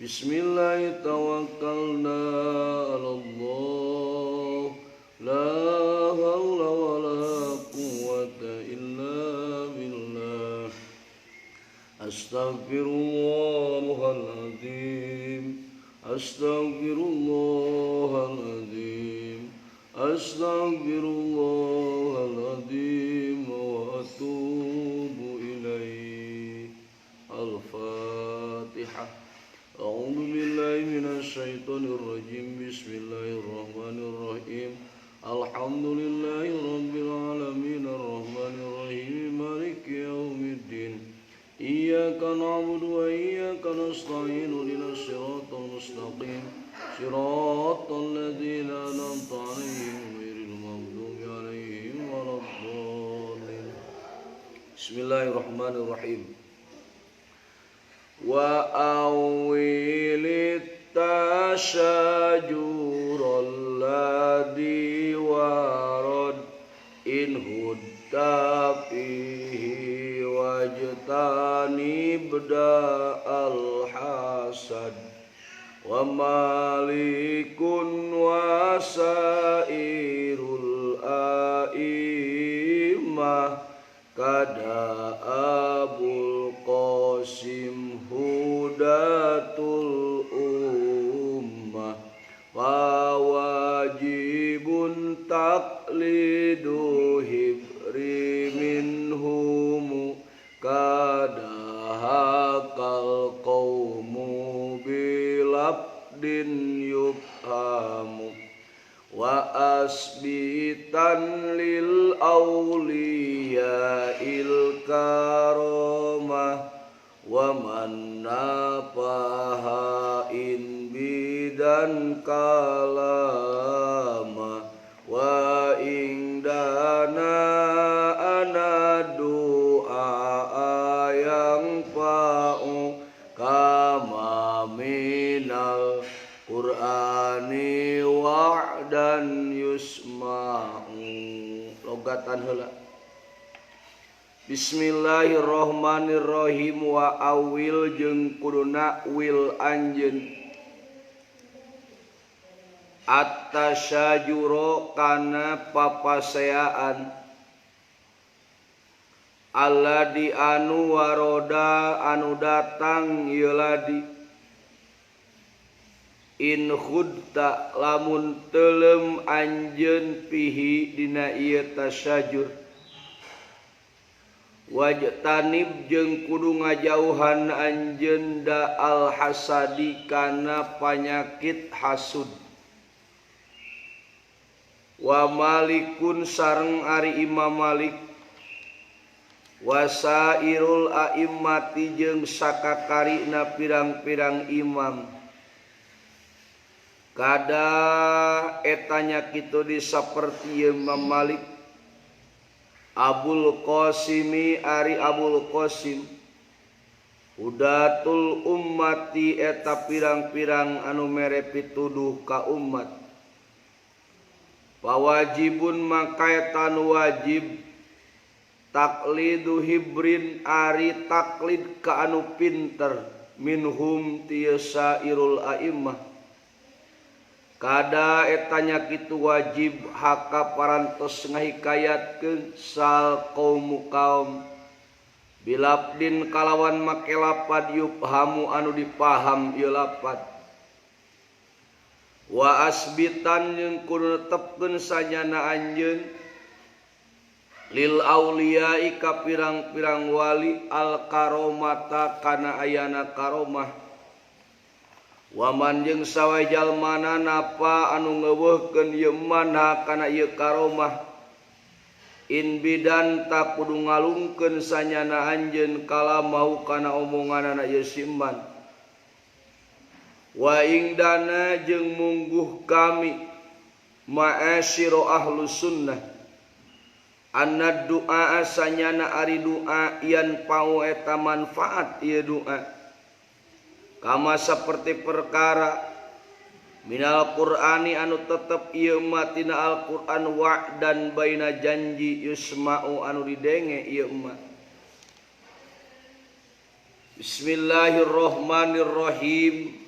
Bismillah tawakkalna 'alallah la haula wala quwwata illa billah. Astaghfirullahaladzim, astaghfirullahaladzim, astaghfirullahaladzim wa atubu ilaih. Al-Fatihah. A'udzu billahi minasy syaithanir rajim. Bismillahirrahmanirrahim. Alhamdulillahi rabbil alamin arrahmanir rahim maliki yaumiddin. Iyyaka na'budu wa iyyaka nasta'in ihdinas siratal mustaqim siratal ladzina an'amta 'alaihim ghairil maghdubi 'alaihim waladdallin. Bismillahirrahmanirrahim. Wa awwilit tasyajurul ladzi warad in hudda fihi wajtani bda al-hasad wa malikun wasairul a'immah kada Abul Qasim hudatul ummah wa wajibun taqlidu hibri minhum kada hakal qawmu bilabdin yubhamu wa asbitan lil awliya il karamah wa man nafaha in bidan kalama wa indana ana doa yang fa'u kama minal Qur'ani wa'dan yusma'u. Logatan heula. Bismillahirrahmanirrahim. Wa awil jeung kuduna wil anjeun at-tasyajuro kana papaseaan alladzi anu waroda anu datang ieu ladi in khudta lamun telem anjeun pihi dina ieu tasyajur wajtanib jeung kudu ngajauhan anjeun da al hasadi kana panyakit hasud wa malikun sareng ari Imam Malik wasairul a'immati jeung sakakarina pirang-pirang imam kada etanya kitu di saperti Imam Malik Abul Qasimi ari Abul Qasim hudatul ummati eta pirang-pirang anu mere pituduh ka umat pawajibun makaetan wajib taklidu hibrin ari taklid ka anu pinter minhum tiasa irul a'immah kada etanya kitu wajib haka parantos ngahikayatkeun sal qaum bilabdin kalawan make lapad yufhamu anu dipaham ieu lapad wa asbitan jeung kudu netepkeun sanyana anjeun lil auliyai ka pirang-pirang wali al karomata kana ayana karomah waman jeung sawe jalmana napa anu ngeuweuhkeun ieu manha kana ieu karomah in bidan tak kudu ngalungkeun sanyana anjeun kala mau kana omonganna ieu simman wa ingdana jeung mungguh kami ma'asyiru ahlus sunnah anna du'a sanyana ari doa yan pau eta manfaat ieu doa kama saperti perkara minal Qur'ani anu tetep ieu mah tina Al-Qur'an wa'dan baina janji yusma'u anu didenge ieu mah Bismillahirrahmanirrahim.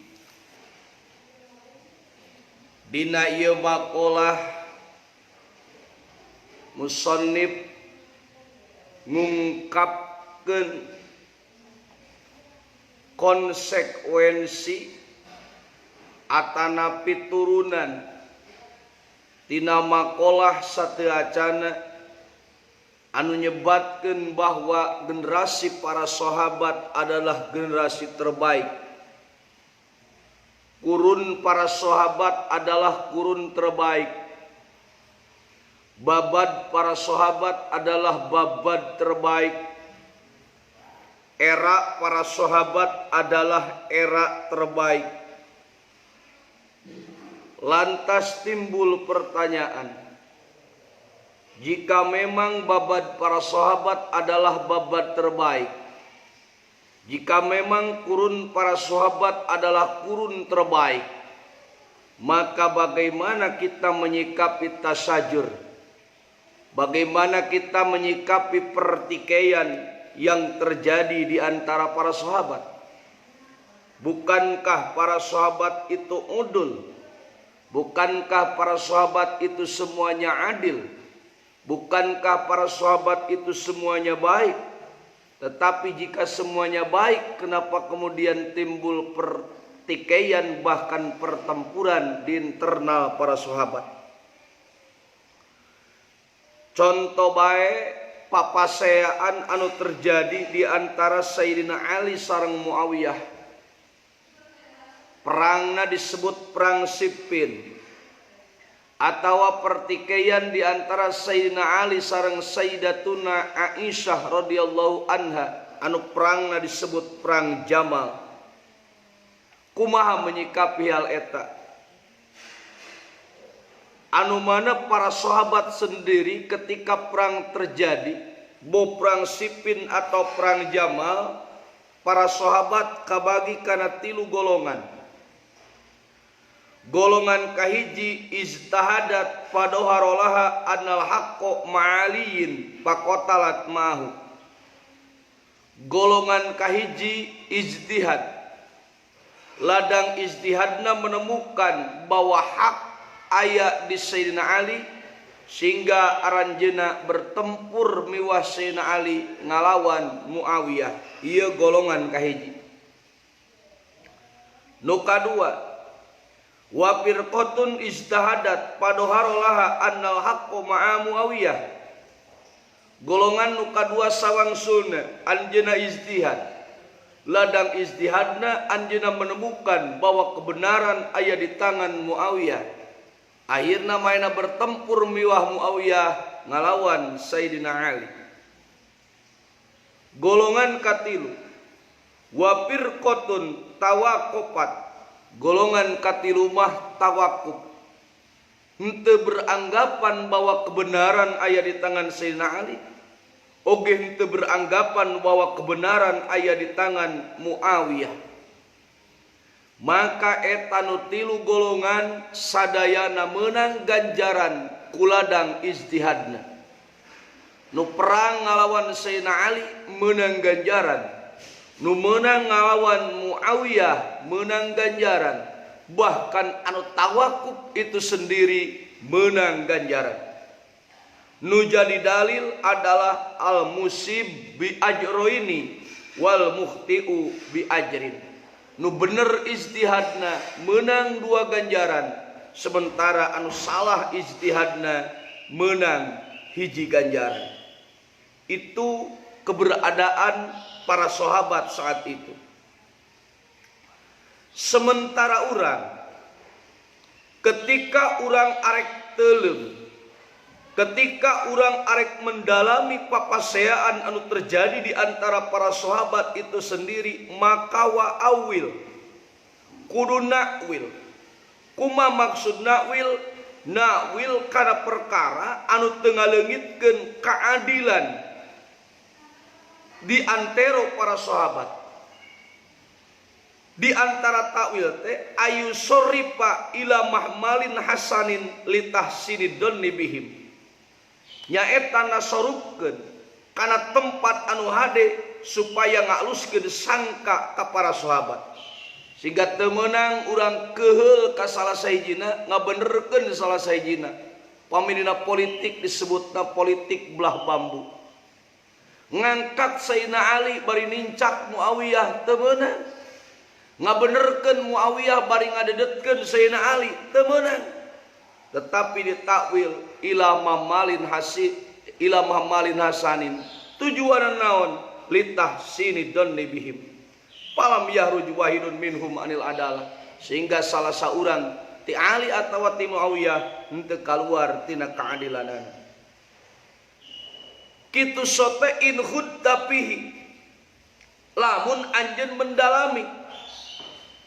Dina ieu maqalah musannif ngungkapkeun konsekuensi atana piturunan tina maqalah sateacana anu nyebatkeun bahwa generasi para sahabat adalah generasi terbaik. Kurun para sahabat adalah kurun terbaik. Babad para sahabat adalah babad terbaik. Era para sahabat adalah era terbaik. Lantas timbul pertanyaan, jika memang babad para sahabat adalah babad terbaik, jika memang kurun para sahabat adalah kurun terbaik, maka bagaimana kita menyikapi tasajur? Bagaimana kita menyikapi pertikaian yang terjadi di antara para sahabat? Bukankah para sahabat itu udul? Bukankah para sahabat itu semuanya adil? Bukankah para sahabat itu semuanya baik? Tetapi jika semuanya baik, kenapa kemudian timbul pertikaian bahkan pertempuran di internal para sahabat? Contoh bae papaseaan anu terjadi di antara Sayyidina Ali sareng Muawiyah. Perangna disebut perang Siffin, atawa pertikaian di antara Sayyidina Ali sareng Sayyidatuna Aisyah radhiyallahu anha anu perangna disebut perang Jamal. Kumaha menyikapi hal eta? Anu mana para sahabat sendiri ketika perang terjadi, mau perang Siffin atau perang Jamal, para sahabat kabagi kana 3 golongan. Golongan kahiji ijtahadat fadoharolaha annal haqqo ma'aliyin pakotalat mahu. Golongan kahiji ijtihad, ladang ijtihadna menemukan bahwa hak aya di Sayyidina Ali, sehingga aranjeuna bertempur miwah Sayyidina Ali ngalawan Muawiyah. Ieu golongan kahiji. Nu kadua, wa firqatun ijtahadat padoharolaha annal haqqo ma'a Muawiyah. Golongan nu kadua sawangsulna anjeunna ijtihad, ladang ijtihadna anjeunna menemukan bahwa kebenaran aya di tangan Muawiyah. Akhirna maena bertempur miwah Muawiyah ngalawan Sayyidina Ali. Golongan katilu, wa firqatun tawaqufat, golongan katilumah tawakuf, henteu beranggapan bahwa kebenaran aya di tangan Sayyidina Ali, oge henteu beranggapan bahwa kebenaran aya di tangan Muawiyah. Maka eta nu 3 golongan sadayana meunang ganjaran kuladang ijtihadna. Nu perang ngalawan Sayyidina Ali meunang ganjaran, nu menang ngalawan Muawiyah menang ganjaran, bahkan anu tawakuf itu sendiri menang ganjaran. Nu jadi dalil adalah al musib bi ajroini wal mukhti'u bi ajrin. Nu bener ijtihadna menang 2 ganjaran, sementara anu salah ijtihadna menang 1 ganjaran. Itu keberadaan para sahabat saat itu. Sementara urang, ketika urang arek teuleum, ketika urang arek mendalami papaseaan anu terjadi di antara para sahabat itu sendiri, maka wa awil kudu nakwil. Kuma maksud nakwil? Nakwil kana perkara anu teu ngaleungitkeun keadilan di antero para sahabat. Di antara takwil teh ayu sorifa ila mahmalin hasanin litahsinid dhanni bihim, nyaeta nasorupkeun kana tempat anu hade supaya ngaluskeun sangka ka para sahabat. sehingga temenang urang keheul ka salah sahijina ngabenerkeun salah sahijina. Pamilina politik disebutna politik belah bambu. Ngangkat Sayyidina Ali bari nincak Muawiyah temenang. Ngabenerkeun Muawiyah bari ngadedetkeun Sayyidina Ali temenang. Tetapi ditakwil ila mamalin hasanin. Tujuan naon? Litah sini donni bihim. Palam yahruj wahidun minhum anil adalah. Sehingga salah saurang ti Ali atawa ti Muawiyah henteu kaluar tina kaadilanana. Kitu sote in khuddapihi. Lamun anjeun mendalami.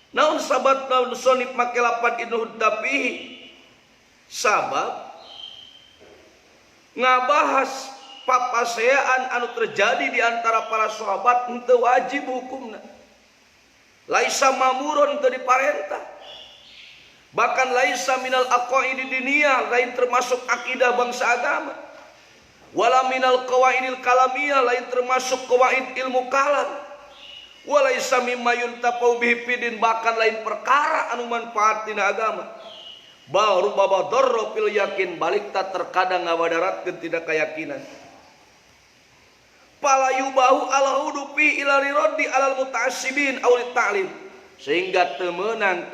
Naon sabat naon sonip make lapan in khuddapihi. Sabab ngabahas papaseaan anu terjadi di antara para sahabat henteu wajib hukumna. Laisa mamurun teu diparentah. Bahkan laisa minal aqaidi diniyah, lain termasuk akidah bangsa agama. Wala minal qawaidil kalamiyah, lain termasuk qawaid ilmu kalam. Walaisa mimma yuntafau bihi fidin, bahkan lain perkara anu manfaat dina agama. Bal rubaba darra fil yakin, balik tak terkadang ngawadaratkeun tidak keyakinan. Pala yubahu al hudupi ila riradi alal muta'assibin aw ta'lim, sehingga temenang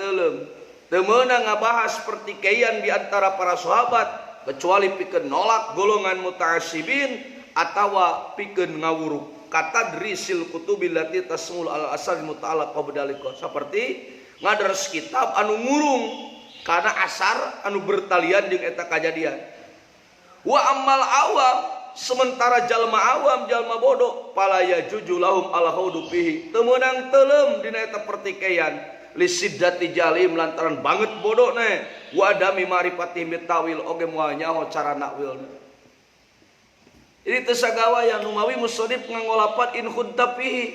ngabahas pertikaian di antara para sahabat kecuali pikeun nolak golongan muta'assibin atawa pikeun ngawuruk. Kata drisil kutubil lati tasmul al asal muta'allaq qabdalika, seperti ngadres kitab anu ngurung karena asar anu bertalian jeung eta kajadian. Wa ammal awam, sementara jalma awam jalma bodoh palaya jujulahum ala haudupihi, teu meunang teuleum dina eta pertikaian lisiddati jalim lantaran banget bodohna wa adami marifati mitawil oge moal nyaho cara nakwilna. Ini teu sagawaya nu mawi musannif ngangolapan in khuddapihi.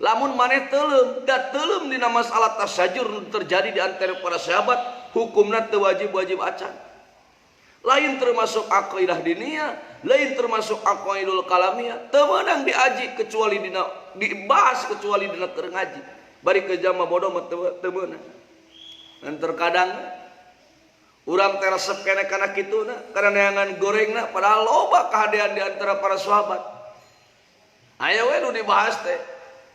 Lamun maneh teuleum da teuleum dina masalah tasajur terjadi di antara para sahabat, hukumna teu wajib-wajib acan. Lain termasuk aqidah diniyah, lain termasuk aqaidul kalamiyah, teu meunang diaji kecuali dina dibahas kecuali dina keur ngaji. Bari ke jalma bodoh mah teu meunang. Dan terkadang urang teh resep keneh kana kituna, kana neangan gorengna padahal loba kahadean di antara para sahabat. Aya we nu dibahas teh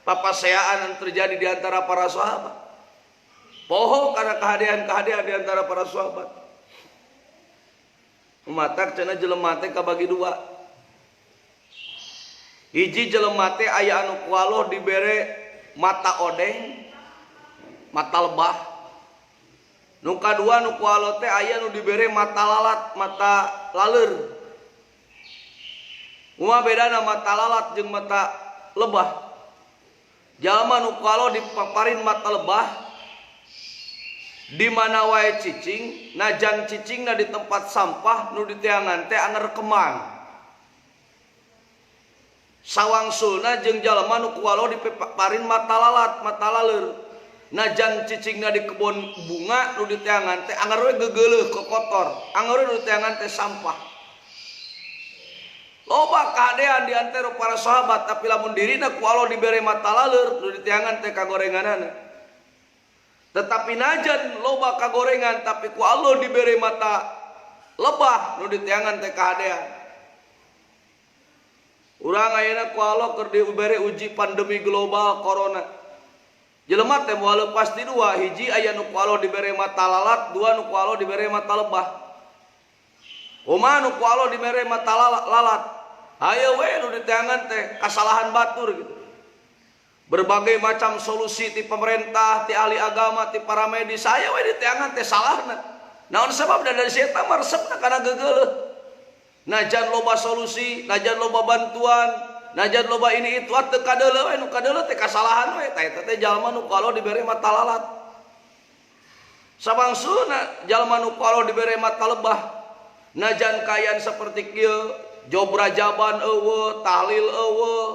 papaseaan yang terjadi di antara para sahabat. Poho karena kehadiran-kehadiran di antara para sahabat. Umatak cenah jelema teh kabagi dua. Hiji jelema teh aya anu ku Allah dibere mata odeng, mata lebah. Nu kadua nu ku Allah teh aya nu dibere mata lalat, mata laleur. Kumaha bedana mata lalat jeung mata lebah? Jalma nu kalau dipaparin mata lebah di mana wae cicing, najan cicingna di tempat sampah nu diteangan teh anger kemang. Sawangsulna jeung jalma nu kalau dipaparin mata lalat, mata laleur, najan cicingna di kebun bunga nu diteangan teh anger we gegeuleuh kokotor, anger we nu diteangan teh sampah. Loba kahadean di antara para sahabat, tapi lamun dirina ku Allah dibere mata laleur nu diteangan teh kagorenganana. Tetapi najan loba kagorengan tapi ku Allah dibere mata lebah nu diteangan teh kahadean. Urang ayeuna ku Allah keur dibere uji pandemi global corona. Jelema teh moal lepas di dua, hiji aya nu ku Allah dibere mata lalat, dua nu ku Allah dibere mata lebah. Kumaha nu ku Allah dibere mata lalat? Aya we nu diteangan teh kasalahan batur gitu. Berbagai macam solusi ti pemerintah, ti ahli agama, ti para medis, aya we diteangan teh salahna. Naon sabab dari eta mah resepna kana gegeuleuh. Najan loba solusi, najan loba bantuan, najan loba ini itu teu kadeuleuh we, nu kadeuleuh teh kasalahan we. Tah eta teh jalma nu kalau dibere mata lalat. Sabangsuna jalma nu kalau dibere mata lebah. Najan kayan seperti kieu, jobrajaban eueuh, tahlil eueuh,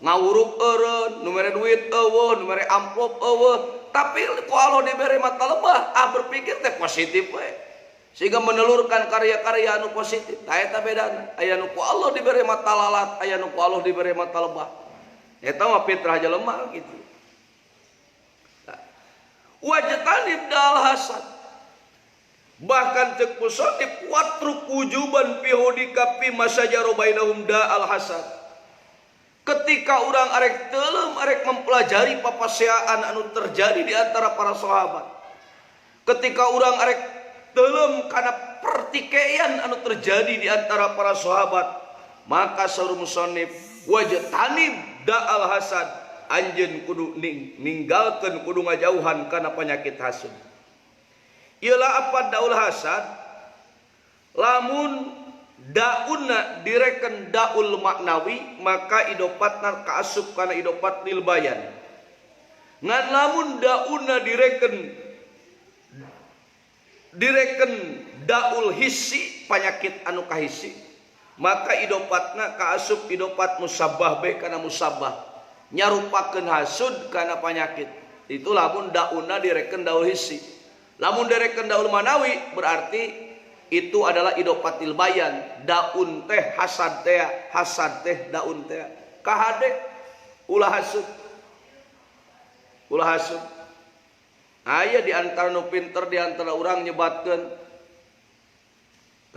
ngawuruk eureun, nu mere duit eueuh, nu mere amplop eueuh, tapi ku Allah dibere mata lebah, berpikir teh positif we. Sehingga menelurkan karya-karya anu positif. Tah eta bedana. Aya nu ku Allah dibere mata lalat, aya nu ku Allah dibere mata lebah. Eta mah fitrah jelema gitu. wajtanib dal hasad. Bahkan cek musannif watruk wujuban fi hudika fi masajaro bainahum da al hasad. Ketika orang arek telem arek mempelajari papaseaan anu terjadi di antara para sahabat. Ketika orang arek telem karena pertikaian anu terjadi di antara para sahabat, maka saur musannif wajtanib da al hasad, anjeun kudu ninggalkeun kudu ngajauhan kana penyakit hasud. Ialah apa daul hasad? Lamun daunna direken daul maknawi, maka idopatna kaasup kana idopat lil bayan. Ngan lamun daunna direken daul hissi, penyakit anu kahisi, maka idopatna kaasup idopat musabbah be kana musabbah, nyarupakeun hasud kana penyakit. Itu lamun daunna direken daul hissi. Lamun direken daul manawi berarti itu adalah idopatil bayan. Daun teh hasad teh daun teh kahade ulah hasud. Aya di antara nu pinter di antara urang nyebatkeun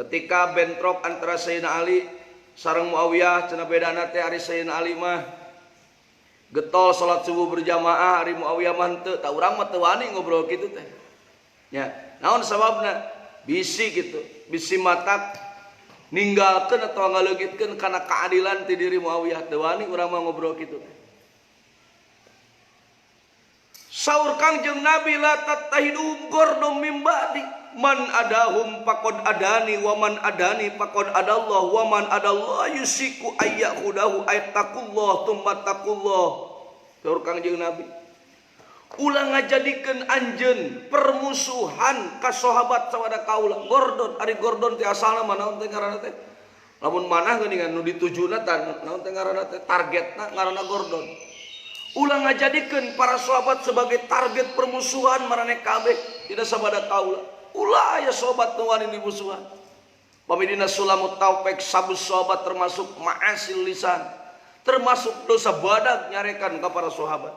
ketika bentrok antara Sayyidina Ali sareng Muawiyah cenah bedana teh ari Sayyidina Ali mah getol salat subuh berjamaah, ari Muawiyah mah henteu. Ta urang mah teu wani ngobrol kitu teh. Ya, naon sababna? Bisi gitu, bisi matak ninggalkeun atau ngaleugitkeun kana keadilan ti diri Muawiyah. Teu wani urang mah ngobrol kitu teh. Saur Kangjeng Nabi la tattahidum gordom mim ba'di man adahum faqad adani wa man adani faqad adallah wa man adallah yusiku ayyahudahu aytakullah tumma taqullah. Saur Kangjeng Nabi, ulah ngajadikeun anjeun permusuhan ka sahabat sawada kaula. Gordon, ari Gordon teh asalna mah naon teh ngaranna teh? Lamun manah geuningan nu ditujuna tah naon teh ngaranna teh? Targetna ngaranna Gordon. Ulah ngajadikeun para sahabat sebagai target permusuhan marane kabeh, tidak sabada kaula. Ulah aya sahabat nu wani dimusuhan. Pamidina Sulamut Taufik sabus sahabat termasuk ma'asil lisan, termasuk dosa badag nyarekan ka para sahabat.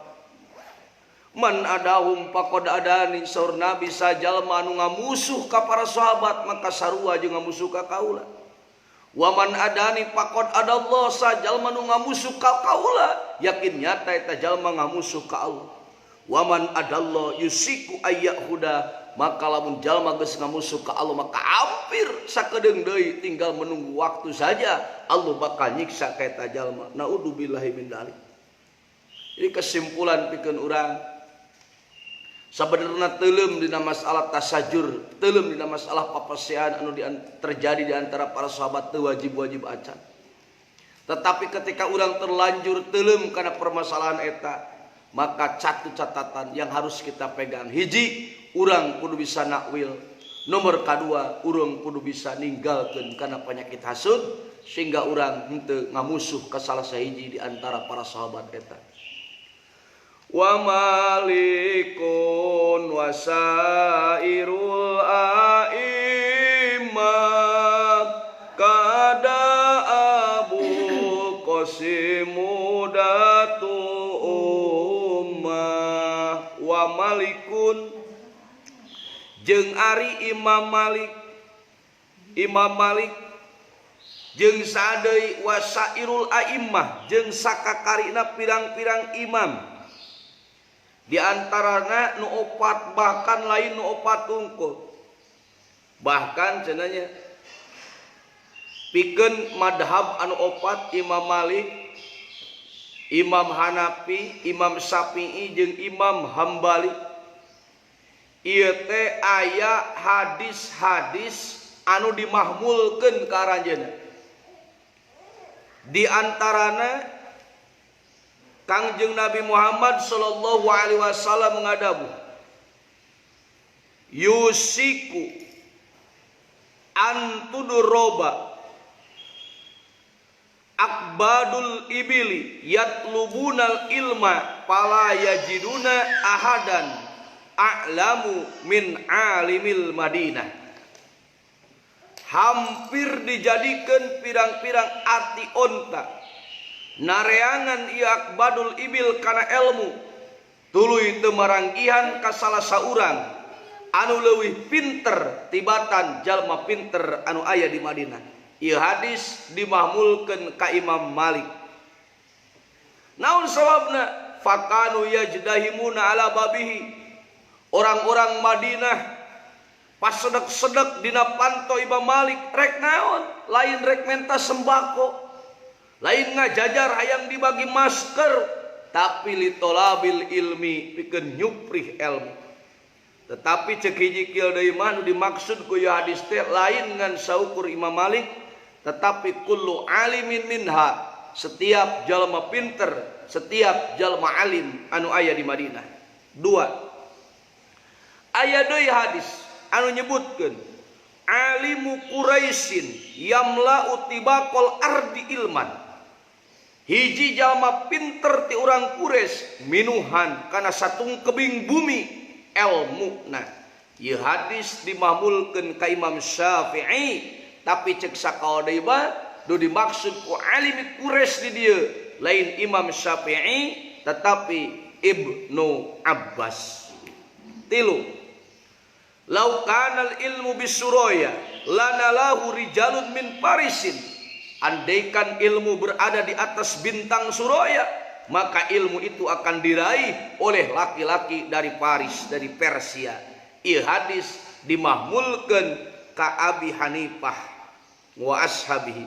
Man adahum faqad adani, saur Nabi sajalma anu ngamusuh ka para sahabat maka sarua jeung ngamusuh ka kaula. Wa man adani faqad adallah, sajalma anu ngamusuh ka kaula yakin nyata eta jalma ngamusuh ka Allah. Wa man adallah yusiku ayyahuda, maka lamun jalma geus ngamusuh ka Allah maka hampir sakedeung deui tinggal menunggu waktu saja Allah bakal nyiksa ka eta jalma. Naudzubillahi min dzalik. Jadi kesimpulan pikeun urang, sabenerna teuleum dina masalah tasajur, teuleum dina masalah papasean anu terjadi di antara para sahabat teu wajib-wajib acan. Tetapi ketika urang terlanjur teuleum kana permasalahan eta, maka satu catatan yang harus kita pegang. Hiji, urang kudu bisa nakwil. Nomor kedua, urang kudu bisa ninggalkeun kana penyakit hasud sehingga urang henteu ngamusuh ka salah sahiji di antara para sahabat eta. Wa malikun wasairul a'immah kada Abu Qasimudatu ummah. Wa malikun jeung ari Imam Malik jeung sadeui wasairul a'immah jeung sakakarina pirang-pirang imam. Di antarana nu opat bahkan lain nu opat unggul. Bahkan cenanya pikeun madhab anu opat Imam Malik, Imam Hanafi, Imam Syafi'i jeung Imam Hambali. Ieu teh aya hadis-hadis anu dimahmulkeun ka aranjeunna. Di antarana Kangjeng Nabi Muhammad sallallahu alaihi wasallam mengadabu yusiku antudroba akbadul ibili yatlubunal ilma fala yajiduna ahadan a'lamu min alimil Madinah. Hampir dijadikan pirang-pirang ati onta nareangan ieu akbadul ibil kana ilmu tuluy teu maranggihan ka salah saurang anu leuwih pinter tibatan jalma pinter anu aya di Madinah. Ieu hadis dimahmulkeun ka Imam Malik. Naon sababna? Fakanu yajdahimuna ala babihi. Orang-orang Madinah pas sedek-sedek dina panto Imam Malik rek naon? Lain rek menta sembako, lain ngajajar hayang dibagi masker, tapi litolabil ilmi pikeun nyuprih ilmu. Tetapi cek hiji kieu deui mah nu dimaksud ku ieu hadis teh lain ngan saukur Imam Malik, tetapi kullu alimin minha, setiap jalma pinter, setiap jalma alim anu aya di Madinah. 2. Aya deui hadis anu nyebutkeun alimu Quraisyin yamla'u tibaqal ardi ilman. Hiji jalma pinter ti urang Quraisy minuhan kana satung kebing bumi ilmuna. Ieu hadis dimahmulkeun ka Imam Syafi'i, tapi cek sakawa deui mah nu dimaksud ku alim Quraisy di dieu lain Imam Syafi'i tetapi Ibnu Abbas. 3. Lau kanal ilmu bisuraya lanalahu rijalun min Parisin. Andaikan ilmu berada di atas bintang Suraya, maka ilmu itu akan diraih oleh laki-laki dari Paris, dari Persia. Ieu hadis dimahmulkeun ka Abi Hanifah wa ashabihi.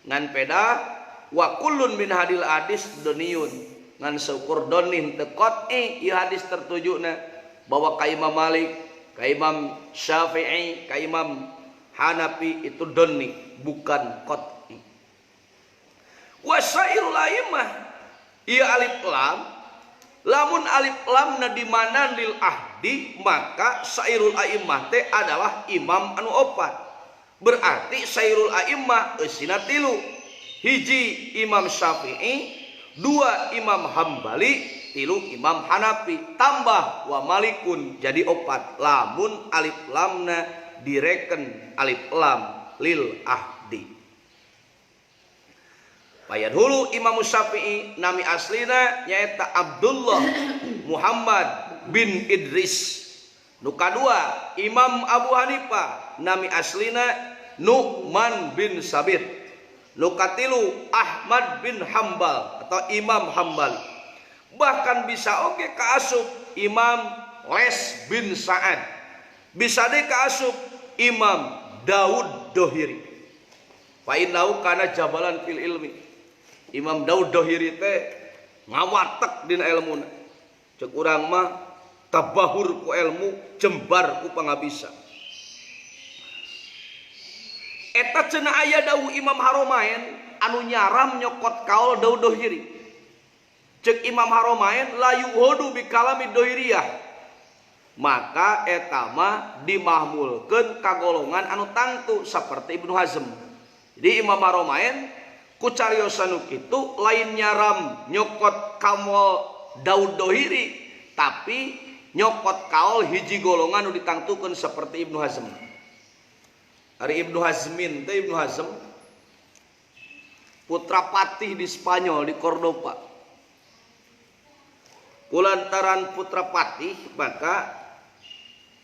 Ngan peda wa kullun min hadil hadis doniyun. Ngan syukur donin teu qat'i ieu hadis tertujuna bahwa ka Imam Malik, ka Imam Syafi'i, ka Imam Hanafi itu donni, bukan qat'i. Wasairul a'immah ieu alif lam, lamun alif lamna di mana lil ahdi, maka sairul a'immah teh adalah imam anu opat. Berarti sairul a'immah eusina 3. Hiji Imam Syafi'i, 2 Imam Hambali, 3 Imam Hanafi, tambah wa Malikun jadi 4. Lamun alif lamna direken alif lam lil ahdi. Payah hulu Imam Syafi'i nami aslina nyaeta Abdullah Muhammad bin Idris. Nu kadua Imam Abu Hanifah nami aslina Nu'man bin Sabit. Nu katilu Ahmad bin Hambal atau Imam Hambali. Bahkan bisa oke kaasup Imam Les bin Sa'ad. Bisa deh kaasup Imam Daud Dohiri. Fa innahu kana jabalan fil ilmi. Imam Daud Dohiri teh ngawatek dina ilmuna. Cek urang mah tabahur ku ilmu, jembar ku pangabisa. Eta cenah aya dawuh Imam Haromain anu nyaram nyokot kaul Daud Dohiri. Cek Imam Haromain la yuhodu bi kalami Dohiriyah. Maka eta mah dimahmulkeun ka golongan anu tangtu saperti Ibnu Hazm. Jadi Imam Haromain ku cariosan kitu lain nyaram nyokot kamol Daud Dohiri, tapi nyokot kaul hiji golongan nu ditangtukeun seperti Ibnu Hazm. Ari Ibnu Hazmin teh Ibnu Hazm putra patih di Spanyol di Cordoba. Kulantaran putra patih maka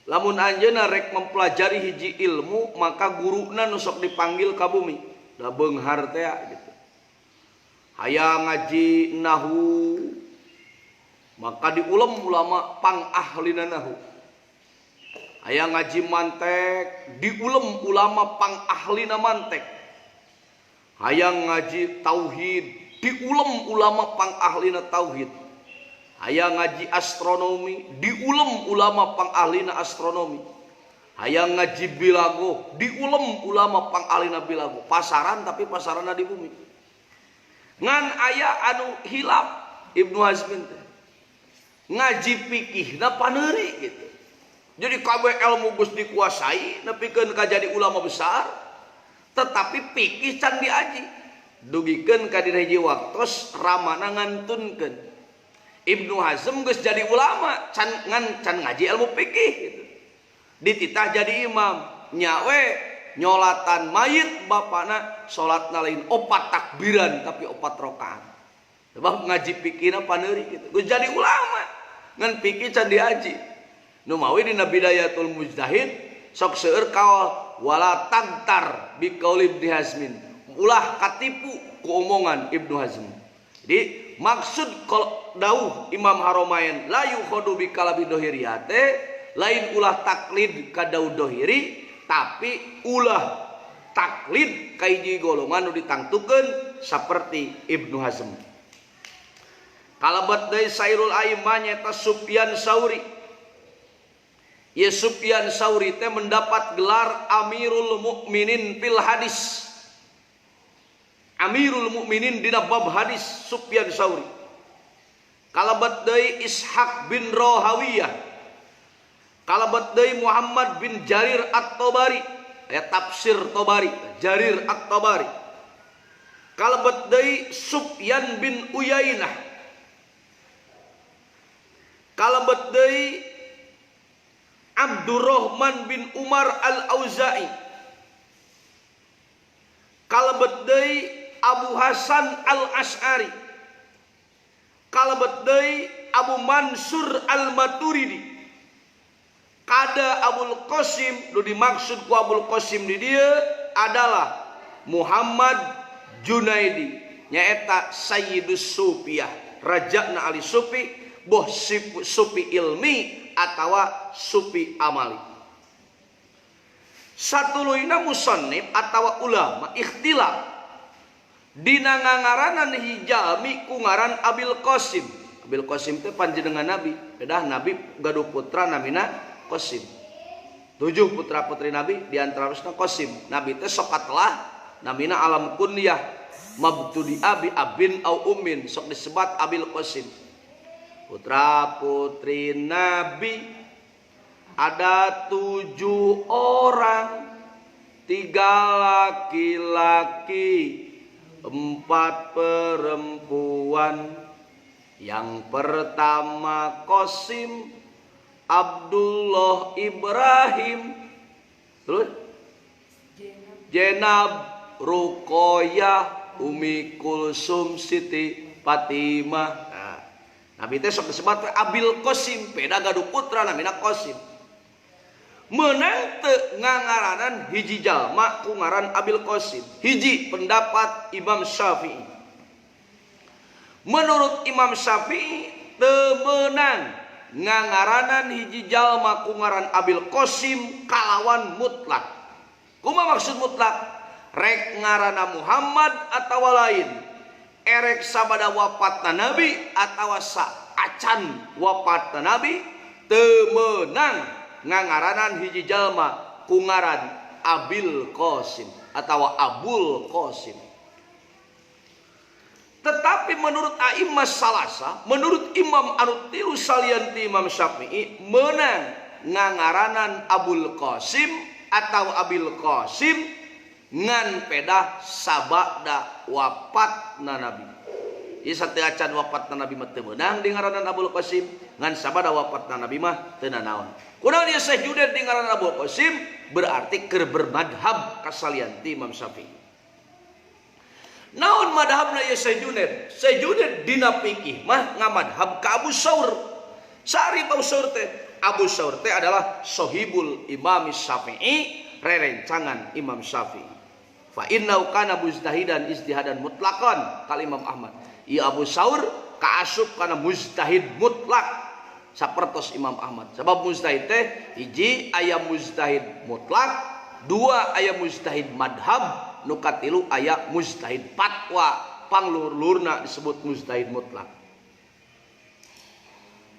lamun anjeunna rek mempelajari hiji ilmu maka guruna nu sok dipanggil ka bumi. Da beunghar teh gitu. Hayang ngaji nahu maka diulem ulama pang ahlina nahu. Hayang ngaji mantek diulem ulama pang ahlina mantek. Hayang ngaji tauhid diulem ulama pang ahlina tauhid. Hayang ngaji astronomi diulem ulama pang ahlina astronomi. Hayang ngaji bilago diulem ulama pang ahlina bilago. Pasaran tapi pasaranna di bumi. Ngan aya anu hilap Ibnu Hazmin teh ngaji fikihna paneuri gitu. Jadi kabeh ilmu geus dikuasai nepikeun ka jadi ulama besar, tetapi fikih can diaji. Dugikeun ka dina hiji waktos ramana ngantunkeun. Ibnu Hazm geus jadi ulama can ngaji ilmu fikih gitu. Dititah jadi imam, nyawe nyolatan mayit bapana salatna lain 4 takbiran tapi 4 rakaat. Sebab ngaji fikihna paneuri gitu. Geus jadi ulama. ngan fikih can diaji. Nu mawi dina Bidayatul Mujtahid sok seueur kaol wala tantar bi qauli Ibnu Hazmin. Ulah katipu ku omongan Ibnu Hazm. Jadi maksud dawuh Imam Haromain la yukhadu bi kalabi dohiriyate lain ulah taklid ka daud dohiri tapi ulah taklid ka hiji golongan nu ditangtukeun saperti Ibnu Hazm. Kalabat deui sairul a'immah nyaeta Sufyan Sauri. Ya Sufyan Sauri teh mendapat gelar Amirul Mukminin fil hadis. Amirul Mukminin dina bab hadis Sufyan Sauri. Kalabat deui Ishaq bin Rahawiyah. Kalabat deui Muhammad bin Jarir At-Tabari, aya tafsir Tabari, Jarir At-Tabari. Kalabat deui Sufyan bin Uyainah. Kalabat deui Abdurrahman bin Umar Al-Auza'i. Kalabat deui Abu Hasan Al-Asy'ari. Kalabat deui Abu Mansur Al-Maturidi. Kada Abul Qasim, nu dimaksud ku Abul Qasim di dieu adalah Muhammad Junaidi, nyaeta Sayyidus Sufiyah, rajana ahli sufi, boh sufi ilmi atawa sufi amali. Satuluina musannif atawa ulama ikhtilaf dina ngangaranan hijami ku ngaran Abil Qasim. Abil Qasim teh panjenengan Nabi, bedah Nabi gaduh putra namina Qasim. 7 putra putri Nabi diantaranya Qasim. Nabi teh sok katelah namina alam kunyah mabtudi abi abin au ummin sok disebat Abil Qasim. Putra putri Nabi ada 7 orang, 3 laki-laki, 4 perempuan. Yang pertama Qasim, Abdullah Ibrahim, terus Jenab, Ruqayyah, Umi Kulsum, Siti Fatimah. Nah, Nabi teh sok disebut Abil Qasim, beda gaduh putra namina Qasim. Meunang teu ngangaranan hiji jalma ku ngaran Abil Qasim. Hiji pendapat Imam Syafi'i. Menurut Imam Syafi'i teu meunang ngangaranan hiji jalma ku ngaran Abil Qasim kalawan mutlak. Kumaha maksud mutlak? Rek ngaranna Muhammad atawa lain, erek sabada wafatna Nabi atawa saacan wafatna Nabi, teu meunang ngangaranan hiji jalma ku ngaran Abil Qasim atawa Abul Qasim. Tetapi menurut a'immah salasa, menurut Imam anu tilu salian ti Imam Syafi'i, meunang ngangaranan Abul Qasim atau Abil Qasim ngan pedah sabada wafatna Nabi. Ieu satea acan wafatna Nabi mah teu meunang di ngaranan Abul Qasim, ngan sabada wafatna Nabi mah teu nanaon. Kunaon ieu Syekh Junaid di ngaranan Abul Qasim berarti keur bermadhab ka salian ti Imam Syafi'i. Naon madhabna ya Syekh Junaid? Syekh Junaid dina fikih mah ngamadhab ka Abu Saur. Sari Abu Saur teh? Abu Saur teh adalah sohibul Imam Syafi'i, rerencangan Imam Syafi'i. Fa innahu kana mujtahidan ijtihadan mutlaqan kal Imam Ahmad. Ieu Abu Saur kaasup kana mujtahid mutlak sapertos Imam Ahmad. Sabab mujtahid teh hiji aya mujtahid mutlak, 2 aya mujtahid madhab, nu katilu aya mujtahid fatwa, panglur-lurna disebut mujtahid mutlak.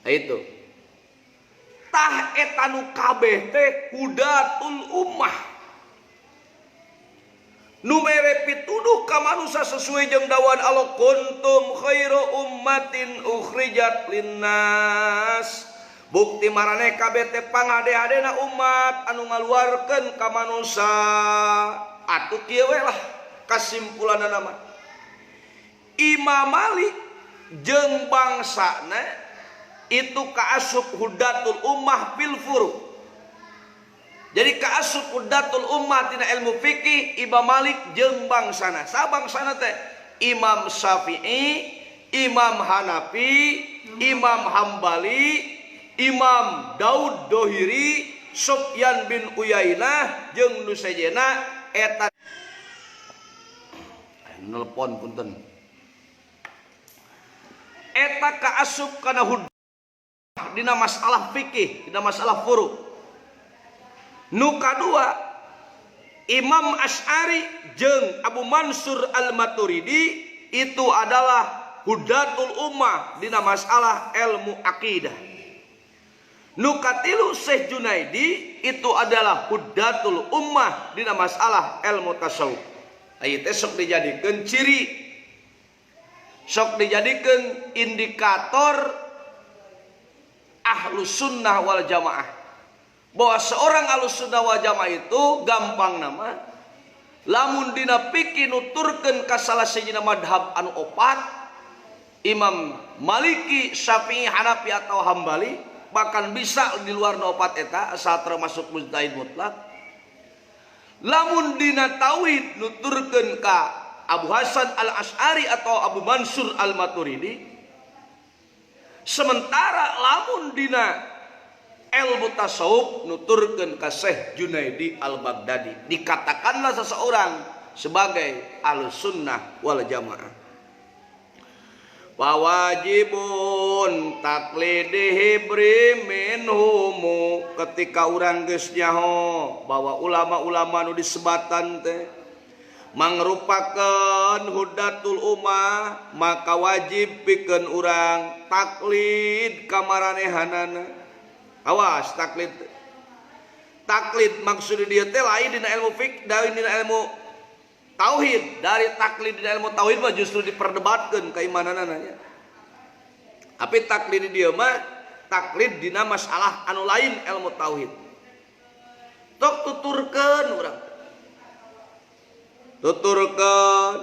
Itu tah eta nu kabeh teh hudatul ummah, nu mere pituduh ka manusia sesuai jeung dawuhan Allah, kuntum khairu ummatin ukhrijat linnas. Bukti marane kabeh teh pangade-adena umat anu ngaluarkeun ka manusia. Atuh kieu we lah kasimpulanna nama. Imam Malik jeung bangsana itu kaasup hudatul ummah fil furu'. Jadi kaasup hudatul ummah tina ilmu fikih Imam Malik jeung bangsana. Sa bangsana teh Imam Syafi'i, Imam Hanafi, Imam Hambali, Imam Daud Dohiri, Sufyan bin Uyainah jeung nu sejena eta nelpon punten. Eta kaasup kana hujjah dina masalah fikih, dina masalah furu'. Nu kadua Imam Asy'ari jeung Abu Mansur Al-Maturidi itu adalah hudatul ummah dina masalah ilmu akidah. Nu katilu Syekh Junaidi itu adalah hudatul ummah dina masalah ilmu tasawuf. Aya teh sok dijadikeun ciri, sok dijadikeun indikator ahlus sunnah wal jamaah. Bahwa seorang ahlus sunnah wal jamaah itu gampang nama lamun dina fikih nuturkeun ka salah sahijina madhab anu opat, Imam Maliki, Syafi'i, Hanafi atau Hambali, bahkan bisa di luar nu opat eta asal termasuk mujtahid mutlak. Lamun dina tauhid nuturkeun ka Abu Hasan Al-Asy'ari atau Abu Mansur Al-Maturidi. Sementara lamun dina ilmu tasawuf nuturkeun ka Syekh Junaidi Al-Baghdadi. Dikatakanlah seseorang sebagai ahlus sunnah wal jamaah. Wajibun taqlidihi minhumu, ketika urang geus nyaho bahwa ulama-ulama nu disebatan teh mangrupakeun hudatul ummah, maka wajib pikeun urang taklid ka maranehanana. Awas taklid. Taklid maksud dia teh lain dina ilmu fiqh, dari dina ilmu tauhid. Dari taklid dina ilmu tauhid mah justru diperdebatkeun keimananana nya. Tapi taklid dia mah taklid dina masalah anu lain ilmu tauhid. Tok tuturkeun urang. Tuturkeun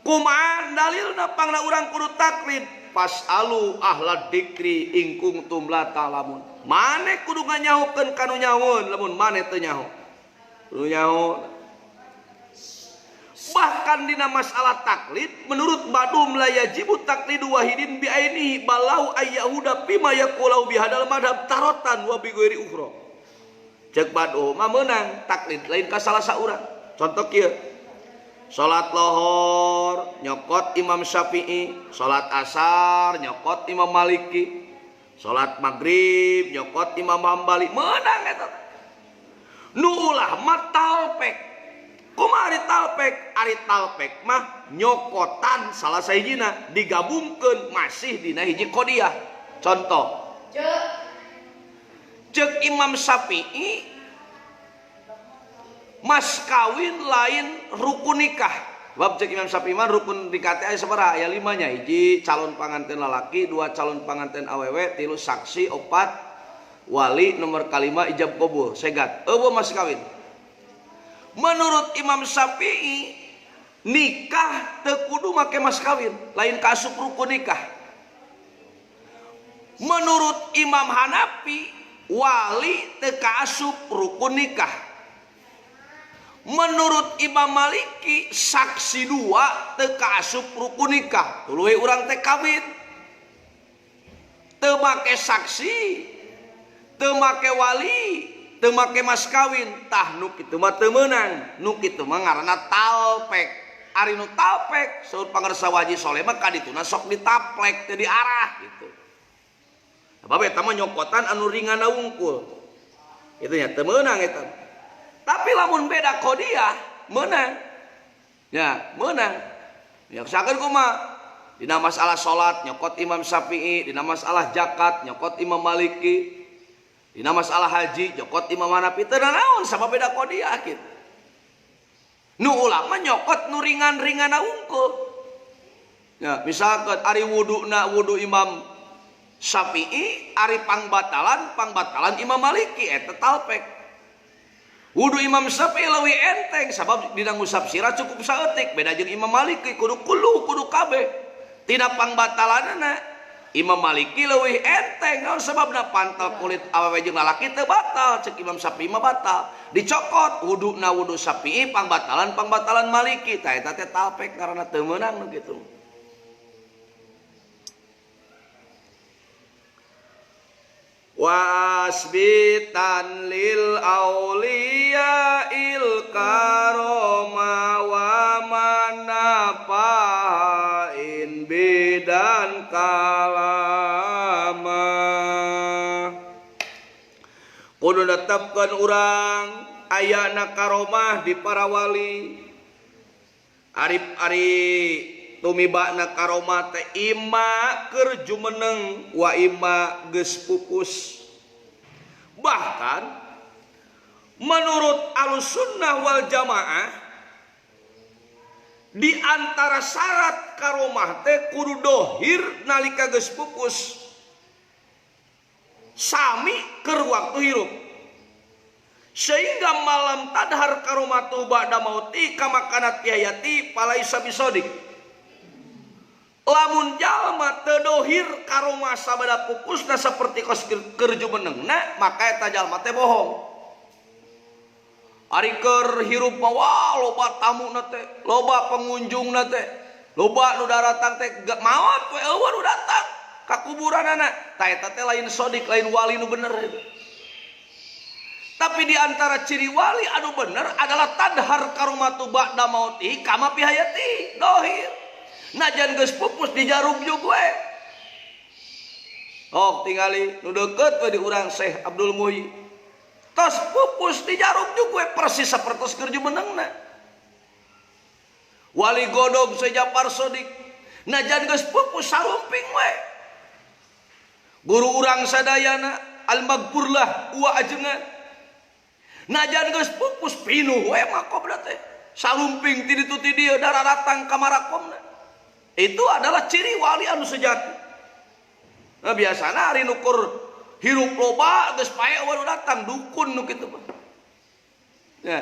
kumaha dalilna pangna urang kudu taklid? Fasalu ahla dzikri in kuntum la ta'lamun. Mane kudu nganyahokeun kanu nyahon lamun mane teu nyaho. Kudu nyaho. Bahkan dina masalah taklid menurut Badum la yajibu taklidu wahidin bi ainihi balau ayyahuda bima yaqulau bihadal madhab tarotan wa bi ghairi ukhra. Cek Badum mah meunang taklid lain ka salah saurang. Contoh kieu. Salat lohor nyokot Imam Syafi'i, salat asar nyokot Imam Maliki, salat maghrib nyokot Imam Hambali, menang eta. Nu ulah mah talpek. Kumaha ari talpek? Ari talpek mah nyokotan salah sahijina digabungkeun masih dina hiji qodiyah. Contoh. Ceuk Imam Syafi'i mas kawin lain rukun nikah. Bab cek Imam Syafi'i mah rukun nikah teh aya sabaraha? Aya 5 nya. Hiji calon panganten lalaki, 2 calon panganten awewe, 3 saksi, 4 wali, nomor kalima ijab qabul, segat. Eueuh mas kawin. Menurut Imam Syafi'i nikah teu kudu make mas kawin, lain kaasup rukun nikah. Menurut Imam Hanafi wali teu kaasup rukun nikah. Menurut Imam Maliki saksi 2 teu kaasup rukun nikah. Tuluy urang teh kawin teu make saksi, teu make wali, teu make mas kawin, tah nu kitu mah teu meunang. Nu kitu mah ngaranna talpek. Ari nu talpek saur pangarsa Waji Soleh mah kadituna sok ditaplek teu diarah gitu. Apa eta mah nyokotan anu ringanna wungkul. Itu nya teu meunang eta. Tapi lamun beda qodiyah menang. Ya, menang. Ya sakeun kumaha? Dina masalah salat nyokot Imam Syafi'i, dina masalah zakat nyokot Imam Maliki, dina masalah haji nyokot Imam Hanafi. Teu naon sabab beda qodiyah kitu. Nu ulama nyokot nu ringan-ringanna unggul. Ya, misalkan ari wuduna wudu Imam Syafi'i, ari pangbatalan Imam Maliki eta talpek. Wudu Imam Syafi'i leuwih enteng sabab dina ngusap sirah cukup saeutik, beda jeung Imam Maliki kudu kabeh. Tina pangbatalanna Imam Maliki leuwih enteng naon sababna pantal kulit awewe jeung lalaki teu batal, ceuk Imam Syafi'i mah batal. Dicokot wuduna wudu Syafi'i, pangbatalan Maliki, tah eta teh talpek karana teu meunang nu kitu. wa asbitan lil aulia il karoma wa manapain bidan kalama kudu netepkeun urang ayana karomah di para wali ari tumibana karomah teh ima keur jumeneng wa ima geus pupus. Bahkan menurut Ahlussunnah wal Jamaah di antara syarat karomah teh kudu dohir nalika geus pupus sami keur waktu hirup. Sehingga malam tadhar karomatu ba'da mauti kama kanat hayati palaisa bisodik. Lamun jalma teu dohir karomah sabada pupusna saperti kos keur jumenengna maka eta jalma teh bohong. Ari keur hirup mah wah loba tamuna teh, loba pengunjungna teh, loba nu datang teh maot we eueuh nu datang ka kuburanana. Tah eta teh lain sodik, lain wali nu bener. Tapi di antara ciri wali anu bener adalah tadhar karomatu ba'da mauti kama fi hayati, dohir. Najan geus pupus di jarum jug we. Oh, tingali nu deukeut we di urang Syekh Abdul Muhyi. Tos pupus di jarum jug we persis sapertos keur jumenengna. Wali godog Sejapar Sodik najan geus pupus sarumping we. Guru urang sadayana Al-Maghfurlah Uwa Ajengan najan geus pupus pinuh we makomna teh. Sarumping ti ditu ti dieu dara datang ka marakomna. Itu adalah ciri wali anu sejati. Nah biasana hari nukur hirup loba geus pae wae datang dukun nu kitu mah. Ya,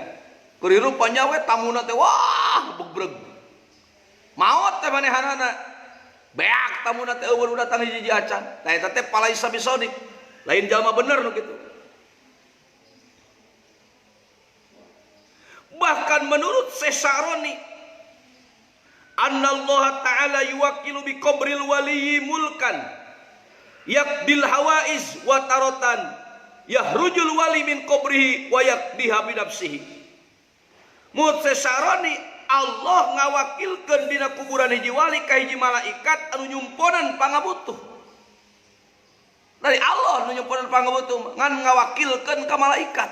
keur hirup panjang we tamuna teh wah begreg. Maot teh manehanana. Beak tamuna teh eueuh datang hiji-hiji acan. Tah eta teh palaisa bisodik. Lain jalma bener nu kitu. Bahkan menurut Sesaroni Annallahu ta'ala yuwakilu bi qabril waliyyi mulkan yakdil hawaiz wa tarotan yahrujul wali min qabrihi wa yakdiha bi nafsihi. Mut Sesaroni Allah ngawakilkeun dina kuburan hiji wali ka hiji malaikat anu nyumponan pangabutuh. Dari Allah anu nyumponan pangabutuh ngan ngawakilkeun ka malaikat.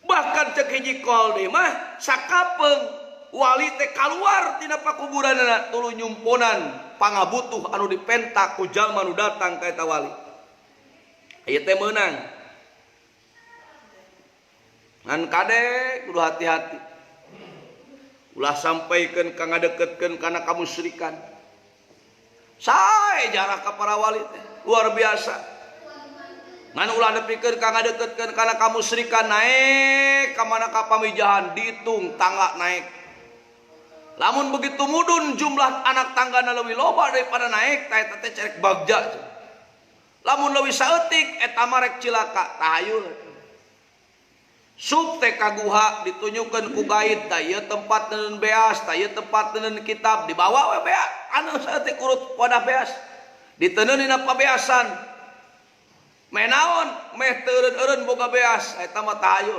Bahkan cek hiji kol deui mah sakapeung wali teh kaluar tina pakuburanna tuluy nyumponan pangabutuh anu dipentak ku jalma nu datang ka eta wali. Ieu teh meunang. Ngan kade kudu hati-hati. Ulah sampaikeun ka ngadeukeutkeun kana kamusyrikan. Sae jarak ka para wali teh luar biasa. Ngan ulah nepikeun ka ngadeukeutkeun kana kamusyrikan naek ka mana ka pamijahan ditung tangga naek. Lamun begitu mudun jumlah anak tanggana leuwih loba daripada naik tah eta teh cerek bagja. Lamun leuwih saeutik eta mah rek cilaka tah hayu. Sub teh kaguha ditunjukkeun ku gaid tah ieu tempat neun beas tah ieu tempat neun kitab dibawa we bea anu saeutik urut wadah beas diteuneun dina pabeasan. Meh naon meh teu eureun boga beas eta mah tah hayu.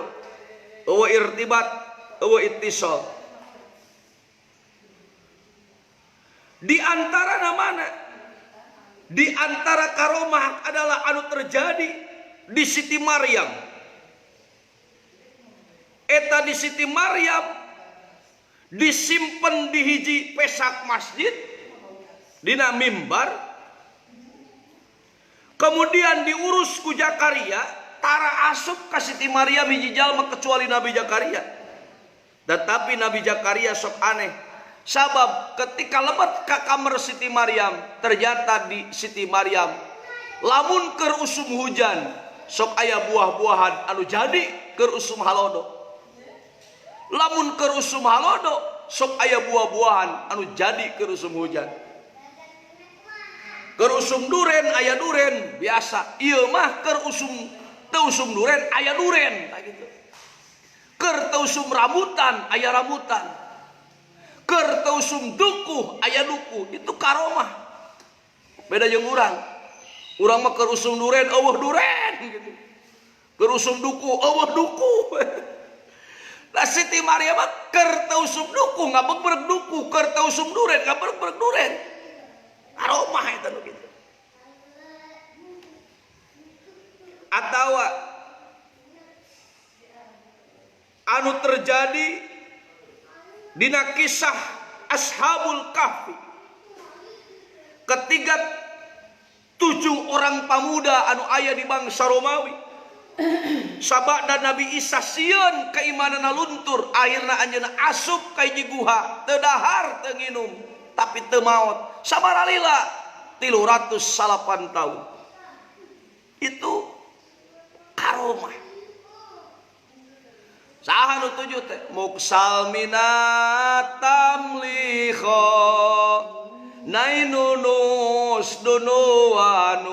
Eueuh irtibat eueuh ittisal. Di antara namana, di antara karomah adalah anu terjadi di Siti Maryam. Eta di Siti Maryam disimpen di hiji pesak masjid dina mimbar. Kemudian diurus ku Zakaria, tara asup ka Siti Maryam hiji jalma kecuali Nabi Zakaria. Tetapi Nabi Zakaria sok aneh. Sabab ketika lebet ka kamar Siti Maryam ternyata di Siti Maryam lamun keur usum hujan sok aya buah-buahan anu jadi keur usum halodo. Lamun keur usum halodo sok aya buah-buahan anu jadi keur usum hujan. Keur usum duren aya duren biasa. Ieu mah keur usum teu usum duren aya duren tah kitu. Keur teu usum rambutan aya rambutan. Keur teu usum dukuh aya dukuh, itu karomah. Beda jeung urang. Urang mah keur usum duren eueuh duren gitu. Keur usum duku eueuh duku. Lah Siti Maria mah keur teu usum duku ngabebreg duku, keur teu usum duren ngabebreg duren. Aroma eta nu kitu. Atawa anu terjadi dina kisah Ashabul Kahfi ketika 7 orang pemuda anu aya di bangsa Romawi sabada Nabi Isa sieun keimanana luntur akhirna anjeunna asup ka hiji guha teu dahar teu nginum tapi teu maot sabaralila 308 tahun itu karomah saha nu tujuh teh muksal minatam liho nainunus dunuanus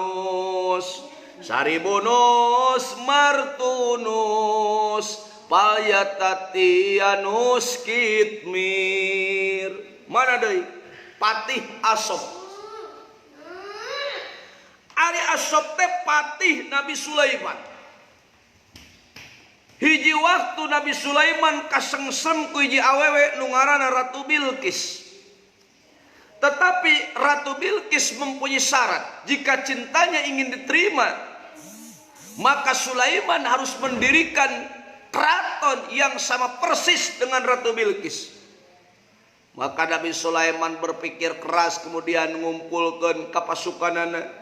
saribunus martunus palyatatianus kitmir mana deui patih asop ari asop teh patih Nabi Sulaiman. Hiji waktu Nabi Sulaiman kasengsem ku hiji awewe nu ngaranna Ratu Bilqis. Tetapi Ratu Bilqis mempunyai syarat, jika cintanya ingin diterima, maka Sulaiman harus mendirikan keraton yang sama persis dengan Ratu Bilqis. Maka Nabi Sulaiman berpikir keras kemudian ngumpulkeun kapasukanana.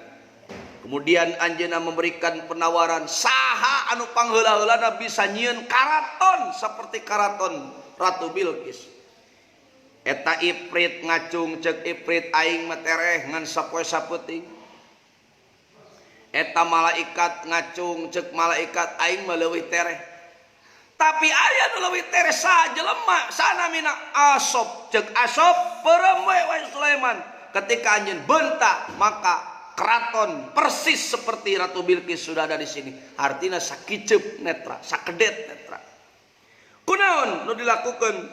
Kemudian anjeunna memberikan penawaran saha anu pangheula-heulana bisa nyieun karaton seperti karaton Ratu Bilqis. Eta Ifrit ngacung ceuk Ifrit aing mah tereh ngan sapoe sapeuting. Eta malaikat ngacung ceuk malaikat aing mah leuwih tereh. Tapi aya nu leuwih tereh sajelema sanamina asop ceuk asop peureum we Sulaiman. Ketika anjeun bentak maka keraton persis seperti Ratu Bilqis sudah ada di sini. Artinya sakiceup netra, sakedet netra. Kunaon nu dilakukan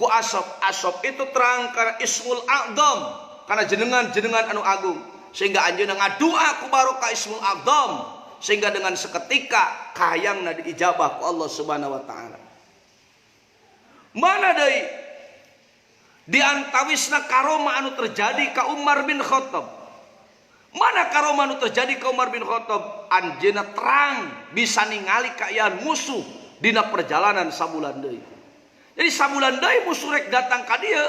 ku asop? Asop itu terang karena Ismul A'dzam, karena jenengan anu agung. Sehingga anjeunna ngadua ku barokah Ismul A'dzam, sehingga dengan seketika kahayangna diijabah ku Allah Subhanahu wa taala. Mana deui di antawisna karomah anu terjadi ka Umar bin Khattab? Mana karomah anu terjadi ka Umar bin Khattab? Anjeunna terang bisa ningali kaayaan musuh dina perjalanan sabulan deui. Jadi sabulan deui musuh rek datang ka dieu,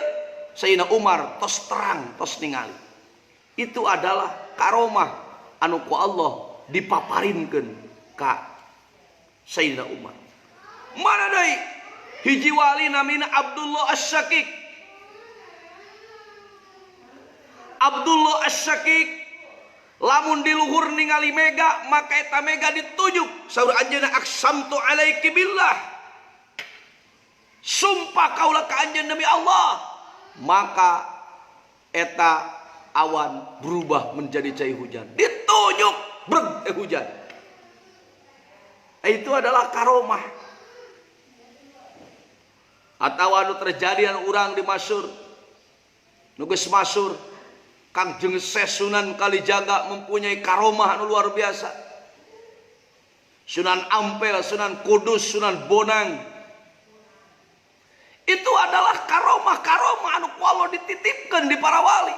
Sayyidina Umar tos terang tos ningali. Itu adalah karomah anu ku Allah dipaparinkeun ka Sayyidina Umar. Mana deui hiji wali namina Abdullah Asy-Syakik. Abdullah Asy-Syakik lamun di luhur ningali mega maka eta mega ditujuk saur anjeunna aqsamtu alaiki billah, sumpah kaula ka anjeun demi Allah, maka eta awan berubah menjadi cai hujan, ditujuk breg hujan. Itu adalah karomah. Atawa anu terjadi anu urang di Masyur nu geus masyhur Kangjeng Syekh Sunan Kalijaga mempunyai karomah anu luar biasa. Sunan Ampel, Sunan Kudus, Sunan Bonang. Itu adalah karomah-karomah anu ku Allah dititipkeun di para wali.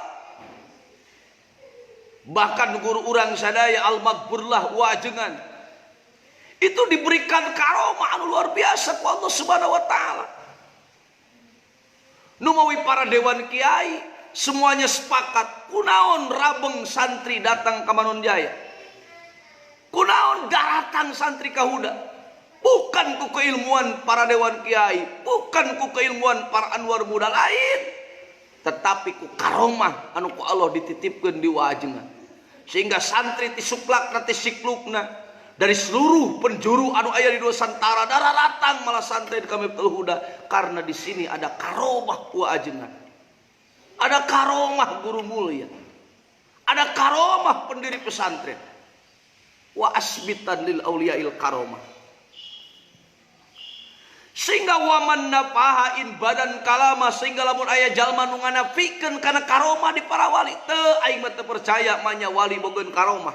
Bahkan guru urang sadaya Al-Maghfurlah Wajengan itu diberikan karomah anu luar biasa ku Allah Subhanahu wa taala. Nu mawi para dewan kiai semuanya sepakat kunaon rabeng santri datang ke Manunjaya, kunaon daratan santri kahuda, bukan ku keilmuan para dewan kiai, bukan ku keilmuan para anwar muda lain, tetapi ku karomah anu ku Allah dititipkeun di Wajengan, sehingga santri tisuplak nanti siklukna dari seluruh penjuru anu aya di Nusantara dararatan malah santri di Kamiptul Huda, karena di sini ada karomah Wajengan. Ada karomah guru mulia, ada karomah pendiri pesantren. Wa asbitan lil auliyail karomah. Sehingga waman napahain badan kalama, sehingga lamun aya jalma nu nganafikeun kana karomah di para wali, teu aing mah teu percaya manya wali bogeun karomah.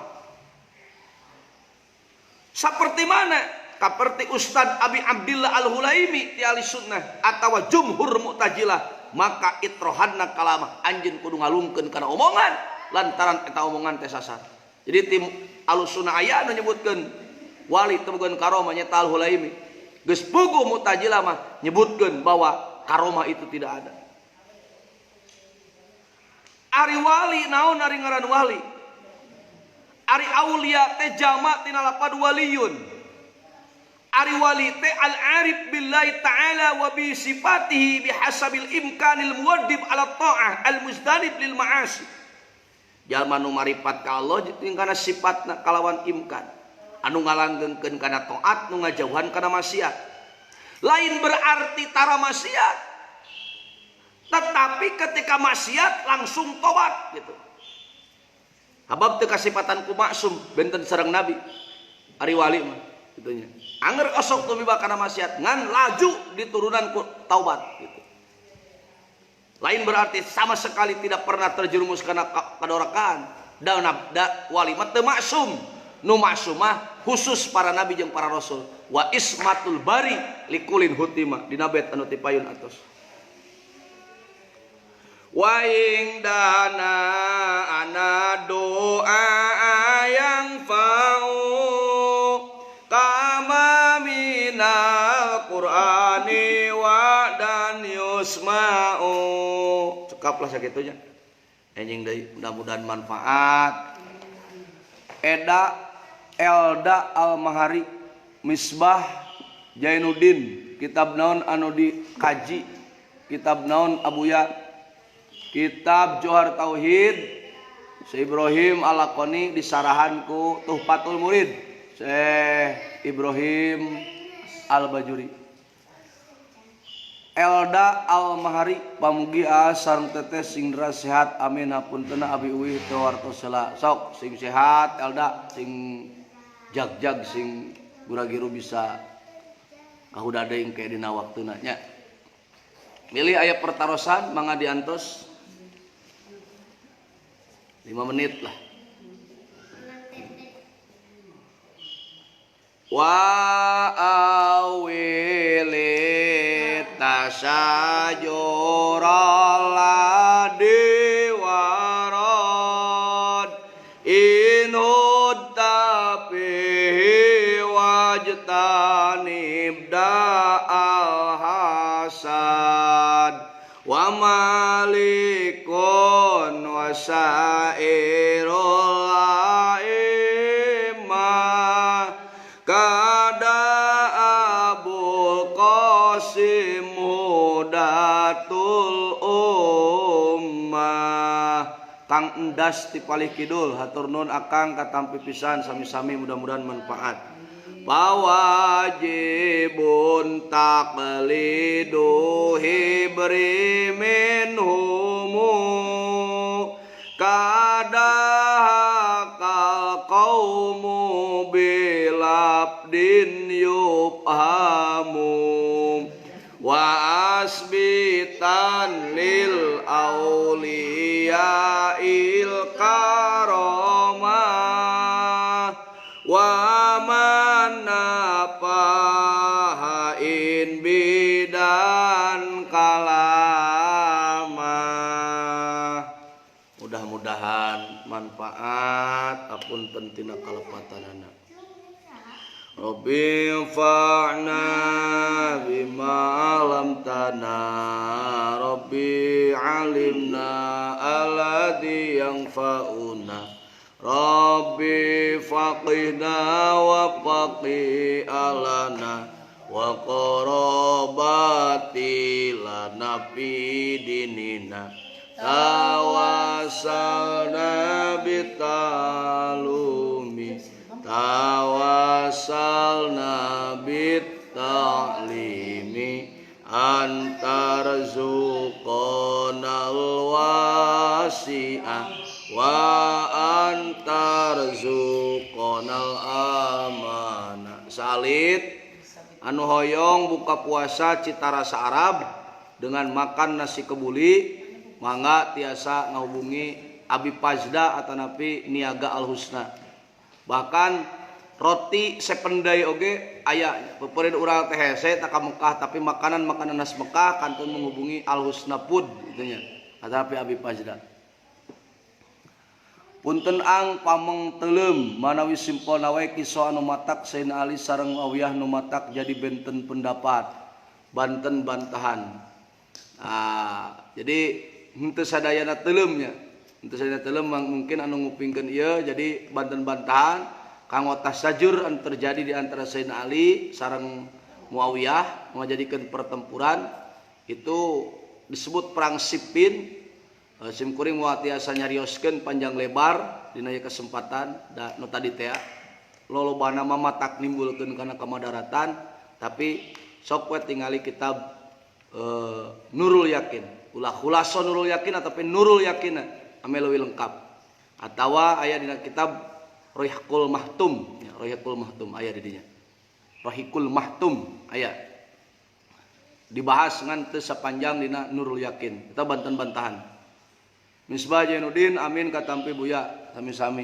Saperti mana? Kaperti Ustad Abi Abdillah Al-Hulaimi ti ahli sunnah atawa jumhur Mu'tazilah, maka itrohanna kalama, anjeun kudu ngalungkeun kana omongan lantaran eta omongan teh sasar. Jadi tim Ahlussunnah aya anu nyebutkeun wali teu bogeun karomah nya Al-Hulaimi. Geus puguh Mu'tazilah mah nyebutkeun bahwa karomah itu tidak ada. Ari wali naon ari ngaran wali? Ari aulia teh jama' tina lapad waliyun. Ari wali teh al-arif billahi ta'ala wa bi sifatihi bihasabil imkanil muwaddib ala ta'ah al-muzdanib lil ma'asi. Jalma nu marifat ka Allah jeung kana sifatna kalawan imkan. Anu ngalanggengkeun kana taat, nu ngajauhan kana maksiat. Lain berarti tara maksiat, tetapi ketika maksiat langsung tobat gitu. Habab teu kasipatan ku maksum benten sareng Nabi. Ari wali mah kitu nya. Angger osok tumiba kana maksiat ngan laju diturunan ku taubat gitu. Lain berarti sama sekali tidak pernah terjerumus kana kadorakan. Da wali mah teu maksum. Nu maksum mah khusus para nabi jeung para rasul. Wa ismatul bari likulin hutima dina bait anu ti payun atos. Wa ing dana ana doa yang fa'u kama minal qur'ani wa dan yusma'u. Cukaplah sakitunya. Enjing deui mudah-mudahan manfaat. Elda Al-Mahari Misbah Jainuddin, kitab naon anu dikaji, kitab naon Abuya, kitab Johar Tauhid Syekh Ibrahim Al-Laqani disarahan ku Tuhfatul Murid Syekh Ibrahim Al-Bajuri. Elda Al-Mahari pamugi sareng teteh sing dra sehat amin hapuntenna abi uwih teu wartos heula. Sok sing sehat Elda, sing jag-jag sing gura-giru bisa kahuda deung ke dina waktuna nya. Milih aya pertarosan mangga diantos 5 menit lah. Wa awili tasajurul ladhi warad inud tapihi wajtanib da'al hasad wa malikun wasairul aimah kada Abul Qasim Hudatul Ummah. Kang endas ti palih kidul hatur nuhun akang katampi pisan sami-sami mudah-mudahan manfaat. Pawajibun taqlidu hibri minhumu kadahakal qaumu bilabdin yubhamu wa asbitan lil auliya il karamah wa manafahain bidan kalamah. Mudah-mudahan manfaat apun pentina kalepatanana. Rabbi fa'na bima alamtana Rabbi alimna alladhi yanfa'una Rabbi faqihna wa faqih alana wa qarabati lana fi dinina tawasalna bitalumi tawasalna bitalimi antar zuqonal wasi'ah wa antar zuqonal amanah. Salit anu hoyong buka puasa cita rasa Arab dengan makan nasi kebuli, mangga tiasa ngahubungi Abi Pazda atau napi Niaga Al Husna. Bahkan roti sependai oge aya peperin urang teh hese tak ka Mekah tapi makanan nas Mekah kantun menghubungi Al Husna Food itunya atau napi Abi Pazda. Punten ang pameng telem manawi simpel nawe kisah anu matak Sayyidina Ali sareng Muawiyah nu matak jadi benten pendapat banten bantahan. Jadi henteu sadayana telemnya. Henteu sadayana telem mungkin anu ngupingkeun ieu jadi banten bantahan kanggo tasajur anu terjadi di antara Sayyidina Ali sareng Muawiyah ngajadikeun pertempuran itu disebut perang Siffin. Simkuring moal tiasa nyarioskeun panjang lebar dina kesempatan da nu tadi teh lolobana mah matak nimbulkeun kana kamadaratan tapi sok we tingali kitab Nurul Yakin ulah khulasa Nurul Yakin ataupun Nurul Yakin ame leuwih lengkap atawa aya dina kitab Rohikul Mahtum ya, Rohikul Mahtum aya di dinya Rohikul Mahtum aya dibahas ngan teu sapanjang dina Nurul Yakin kita banten-bantahan. Misbah Jainuddin amin katampi buya sami-sami.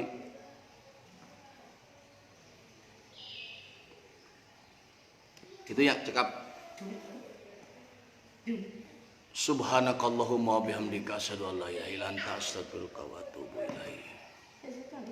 Itu ya cekap. Subhanakallahumma wa bihamdika asyhadu an la ilaha illa anta astaghfiruka wa atubu ilaik.